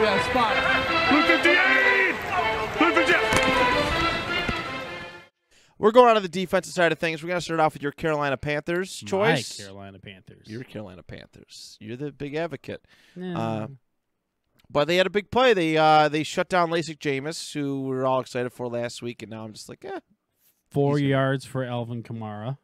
Yeah, spot. Blue 58! Blue 58! We're going on to the defensive side of things. We're going to start off with your Carolina Panthers choice. My Carolina Panthers. Your Carolina Panthers. You're the big advocate. Yeah. But they had a big play. They shut down LASIK Jameis, who we were all excited for last week, and now I'm just like, 4 yards for Alvin Kamara.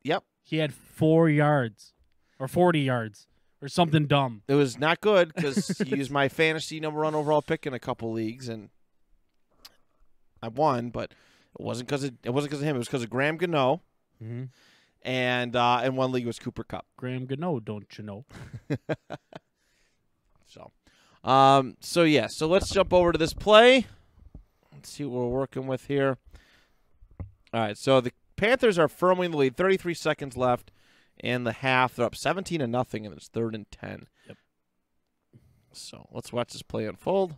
Yep. He had 4 yards or 40 yards or something dumb. It was not good because he used my fantasy number one overall pick in a couple leagues, and I won, but it wasn't because of him. It was because of Graham Gano, and in one league it was Cooper Kupp. Graham Gano, don't you know? So let's jump over to this play. Let's see what we're working with here. All right, so the Panthers are firmly in the lead. 33 seconds left in the half. They're up 17-0, and it's 3rd and 10. Yep. So let's watch this play unfold.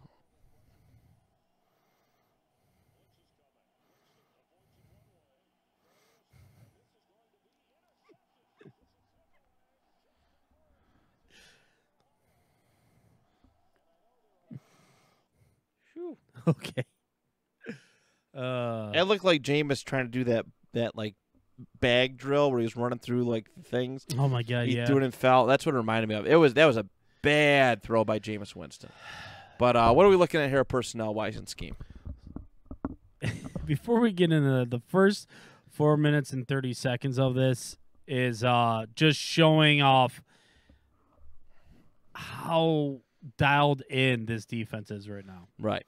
Okay. It looked like Jameis trying to do that like bag drill where he was running through like things. Oh my God! He's yeah. doing it foul. That's what it reminded me of. That was a bad throw by Jameis Winston. But what are we looking at here, personnel wise and scheme? Before we get into the first 4 minutes and 30 seconds of this is just showing off how dialed in this defense is right now. Right.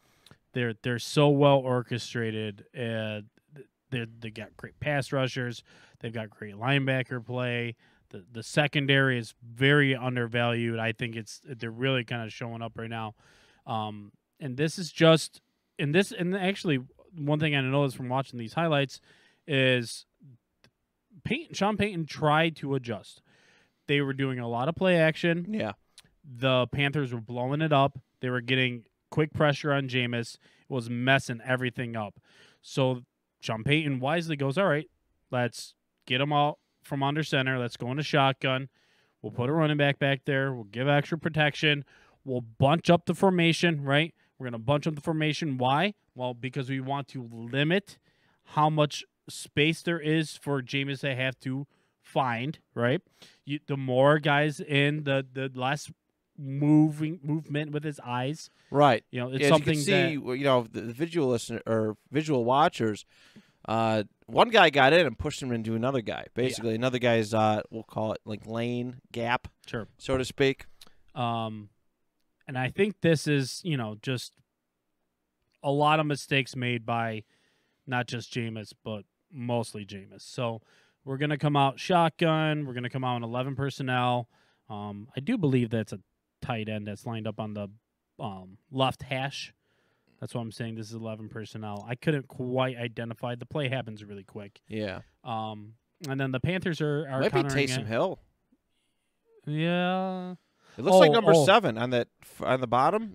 They're so well orchestrated. They got great pass rushers. They've got great linebacker play. The secondary is very undervalued. I think they're really kind of showing up right now. And this is just and actually one thing I noticed from watching these highlights is Sean Payton tried to adjust. They were doing a lot of play action. Yeah. The Panthers were blowing it up. They were getting quick pressure on Jameis. It was messing everything up. So Sean Payton wisely goes, all right, let's get him out from under center. Let's go into shotgun. We'll put a running back there. We'll give extra protection. We'll bunch up the formation, right? We're going to bunch up the formation. Why? Well, because we want to limit how much space there is for Jameis to have to find, right? The more guys in, the less movement with his eyes. Right. It's as something you can see, the visual listener or visual watchers, one guy got in and pushed him into another guy. Basically, another guy's we'll call it like lane gap, sure, so to speak. And I think this is, just a lot of mistakes made by not just Jameis, but mostly Jameis. So we're going to come out shotgun. We're going to come out in 11 personnel. I do believe that's a tight end that's lined up on the left hash. That's what I'm saying. This is 11 personnel. I couldn't quite identify. The play happens really quick. Yeah. And then the Panthers are might be countering Taysom it. Hill. Yeah. It looks like number 7 on the bottom.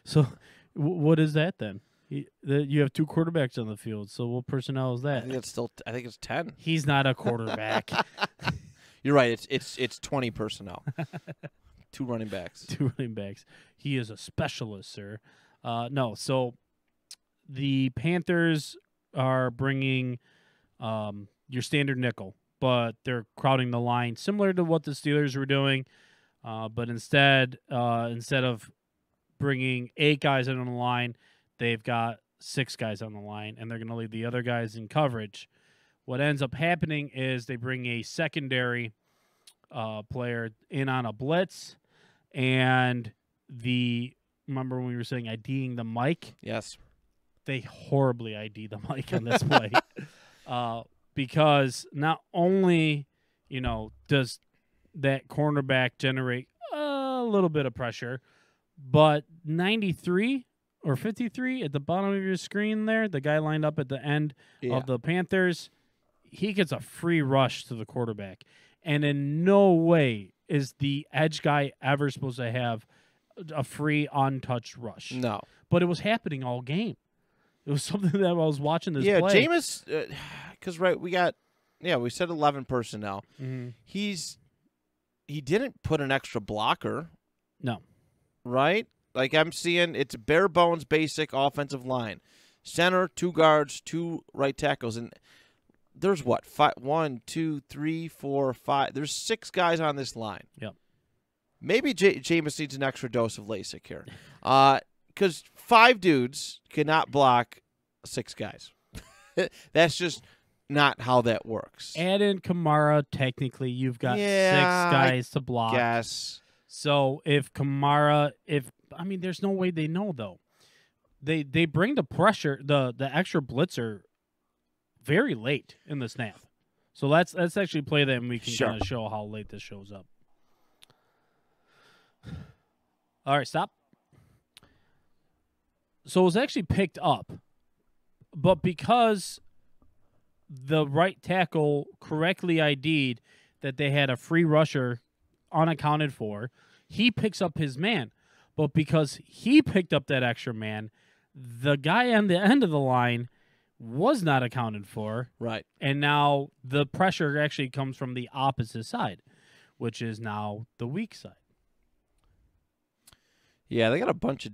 So what is that then? You have two quarterbacks on the field. So what personnel is that? I think it's 10. He's not a quarterback. You're right. It's 20 personnel. 2 running backs. 2 running backs. He is a specialist, sir. No, so the Panthers are bringing your standard nickel, but they're crowding the line, similar to what the Steelers were doing. But instead of bringing 8 guys in on the line, they've got 6 guys on the line, and they're going to leave the other guys in coverage. What ends up happening is they bring a secondary player in on a blitz, and remember when we were saying IDing the mic? Yes. They horribly ID the mic on this play. Because not only, does that cornerback generate a little bit of pressure, but 93 or 53 at the bottom of your screen there, the guy lined up at the end of the Panthers, he gets a free rush to the quarterback. And in no way is the edge guy ever supposed to have a free untouched rush. No. But it was happening all game. It was something that I was watching this play. Yeah, Jameis, because, we said 11 personnel. Mm-hmm. He didn't put an extra blocker. No. Right? Like I'm seeing, it's bare bones, basic offensive line. Center, 2 guards, 2 right tackles, and there's what? 1, 2, 3, 4, 5. There's 6 guys on this line. Yep. Maybe Jameis needs an extra dose of LASIK here, because 5 dudes cannot block 6 guys. That's just not how that works. Add in Kamara, technically you've got 6 Yeah, guys to block. Yes. So if Kamara, there's no way they know though. They bring the pressure, the extra blitzer very late in the snap. So let's actually play that, and we can kind of show how late this shows up. All right, stop. So it was actually picked up, but because the right tackle correctly ID'd that they had a free rusher unaccounted for, he picks up his man. But because he picked up that extra man, the guy on the end of the line was not accounted for. Right. And now the pressure actually comes from the opposite side, which is now the weak side. Yeah, they got a bunch of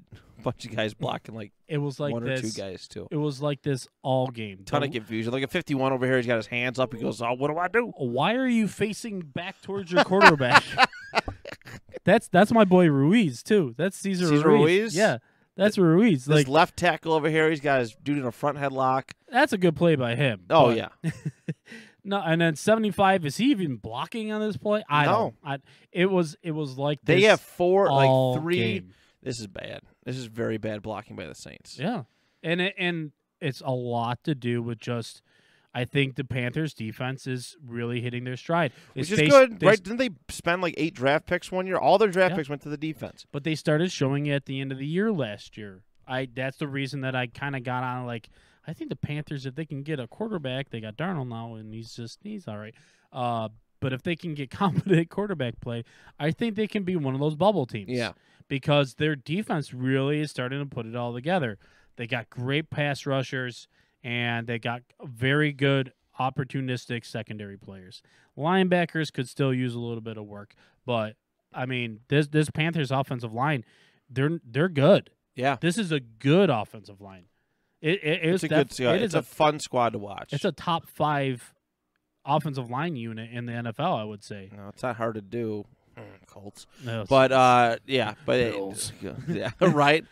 guys blocking like It was like 1 or this. 2 guys too. It was like this all game. Ton of confusion. Like a 51 over here, he's got his hands up. He goes, "Oh, what do I do?" Why are you facing back towards your quarterback? That's my boy Ruiz too. That's Cesar Ruiz? Yeah, that's Ruiz. This Like left tackle over here, he's got his dude in a front headlock. that's a good play by him. Oh but- yeah. No, and then 75. Is he even blocking on this play? I No. don't. It was like They this have 4, all like 3. game. This is bad. This is very bad blocking by the Saints. Yeah, and it's a lot to do with just. I think the Panthers' defense is really hitting their stride, Which is good, right? Didn't they spend like 8 draft picks one year? All their draft picks went to the defense. But they started showing it at the end of the year last year. That's the reason that I kind of got on. Like, I think the Panthers, if they can get a quarterback, they got Darnold now, and he's all right. But if they can get competent quarterback play, I think they can be one of those bubble teams. Yeah. Because their defense really is starting to put it all together. They got great pass rushers, and they got very good opportunistic secondary players. Linebackers could still use a little bit of work, but I mean, this Panthers offensive line, they're good. Yeah. This is a good offensive line. It's a good squad. It's a fun squad to watch. It's a top 5 offensive line unit in the NFL, I would say. No, it's not hard to do. Colts. No, But yeah, but Bills. yeah, right.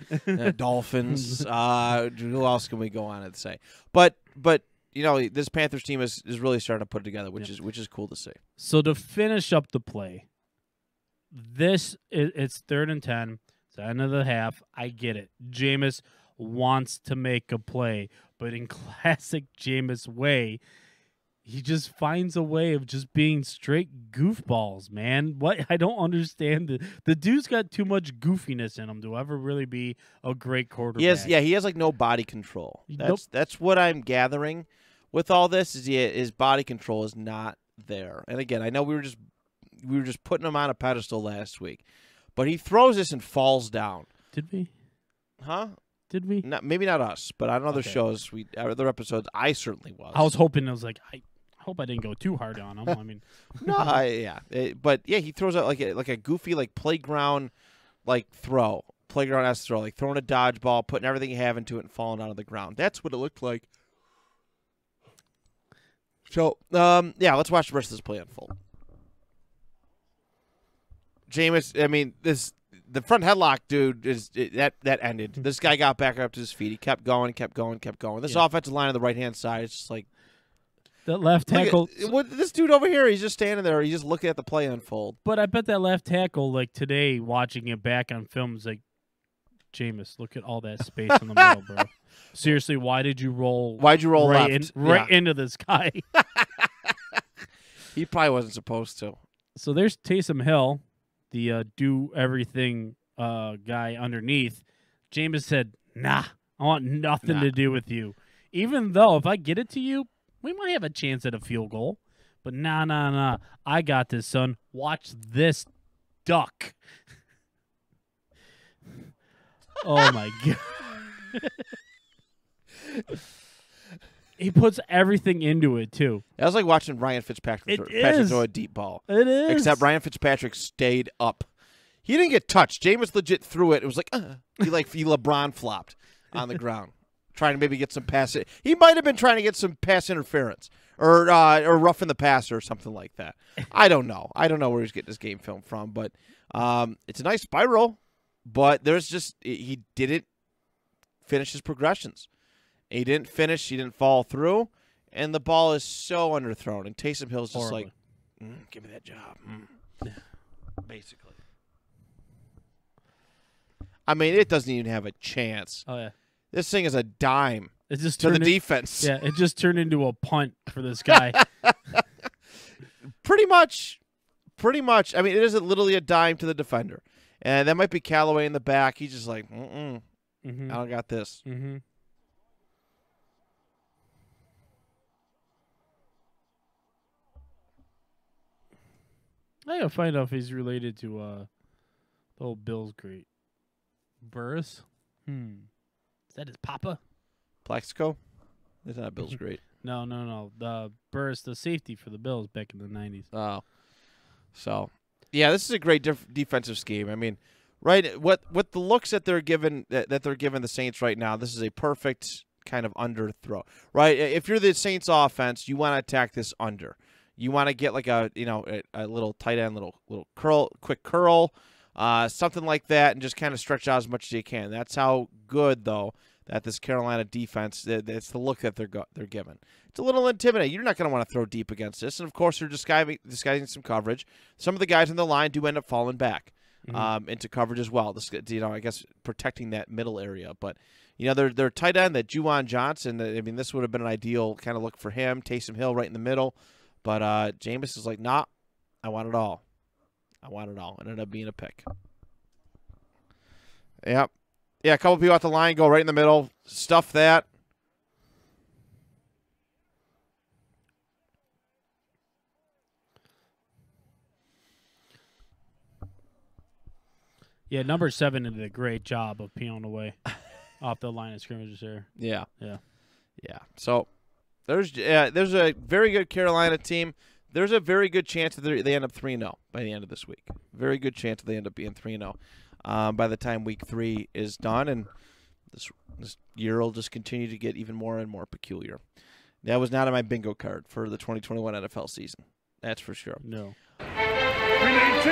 Dolphins. Who else can we go on and say? But this Panthers team is really starting to put it together, which is cool to see. So to finish up the play, it's 3rd and 10. It's the end of the half. I get it. Jameis wants to make a play, but in classic Jameis way, he just finds a way of just being straight goofballs, man. What I don't understand, the dude's got too much goofiness in him to ever really be a great quarterback. He has like no body control. That's what I'm gathering with all this. Is his body control is not there. And again, I know we were just putting him on a pedestal last week, but he throws this and falls down. Did we? Huh? Did we? Maybe not us, but on other Okay. shows, other episodes, I certainly was. I was hoping. I was like, I hope I didn't go too hard on him. I mean, No, but yeah, he throws out like a goofy like playground playground-esque throw, like throwing a dodgeball, putting everything you have into it, and falling out of the ground. That's what it looked like. So yeah, let's watch the rest of this play unfold. Jameis, I mean the front headlock, dude, that ended. This guy got back up to his feet. He kept going. This offensive line on the right-hand side, it's just like that left tackle. This dude over here, he's just standing there. He's just looking at the play unfold. But I bet that left tackle, like today, watching it back on film, is like, Jameis, look at all that space in the middle, bro. Seriously, why'd you roll left? Into this guy? He probably wasn't supposed to. So there's Taysom Hill, the do everything guy underneath. Jameis said, "Nah, I want nothing to do with you. Even though if I get it to you, we might have a chance at a field goal. But nah. I got this, son. Watch this duck." Oh my god. He puts everything into it too. That was like watching Ryan Fitzpatrick throw a deep ball. It is. Except Ryan Fitzpatrick stayed up. He didn't get touched. Jameis legit threw it. It was like he LeBron flopped on the ground, trying to maybe get some pass. He might have been trying to get some pass interference or roughing the passer or something like that. I don't know. I don't know where he's getting his game film from, but it's a nice spiral. But there's just he didn't finish his progressions. He didn't finish. He didn't follow through, and the ball is so underthrown. And Taysom Hill's just Horribly. like, give me that job, basically. I mean, it doesn't even have a chance. Oh yeah, This thing is a dime it just to the turned in- defense. Yeah, it just turned into a punt for this guy. Pretty much. I mean, it is literally a dime to the defender. And that might be Callaway in the back. He's just like, I don't got this. Mm-hmm. I gotta find out if he's related to the old Bills great. Burris? Is that his papa? Plaxico? It's not Bill's great. No. The Burris, the safety for the Bills back in the 90s. Oh. So, yeah, this is a great defensive scheme. I mean, right, what the looks that they're giving the Saints right now, this is a perfect kind of underthrow. Right? If you're the Saints offense, you want to attack this under. You want to get like a little tight end, little curl, quick curl, something like that, and just kind of stretch out as much as you can. That's how good, though, that this Carolina defense, that's the look that they're given. It's a little intimidating. You're not going to want to throw deep against this. And, of course, they're disguising some coverage. Some of the guys on the line do end up falling back into coverage as well. I guess protecting that middle area. But, their tight end, that Juwan Johnson, this would have been an ideal kind of look for him. Taysom Hill right in the middle. But Jameis is like, nah, I want it all. It ended up being a pick. Yep. Yeah, a couple people at the line go right in the middle, stuff that. Yeah, number 7 did a great job of peeling away off the line of scrimmages there. Yeah. Yeah. So there's a very good Carolina team. There's a very good chance that they end up 3-0 by the end of this week. Very good chance that they end up being 3-0 by the time week 3 is done, and this year will just continue to get even more and more peculiar. That was not on my bingo card for the 2021 NFL season. That's for sure. No. 319!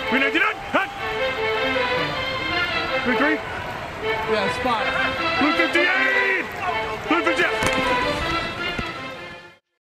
399! Hut! 33! Yeah, spot. Blue 58! Blue 50!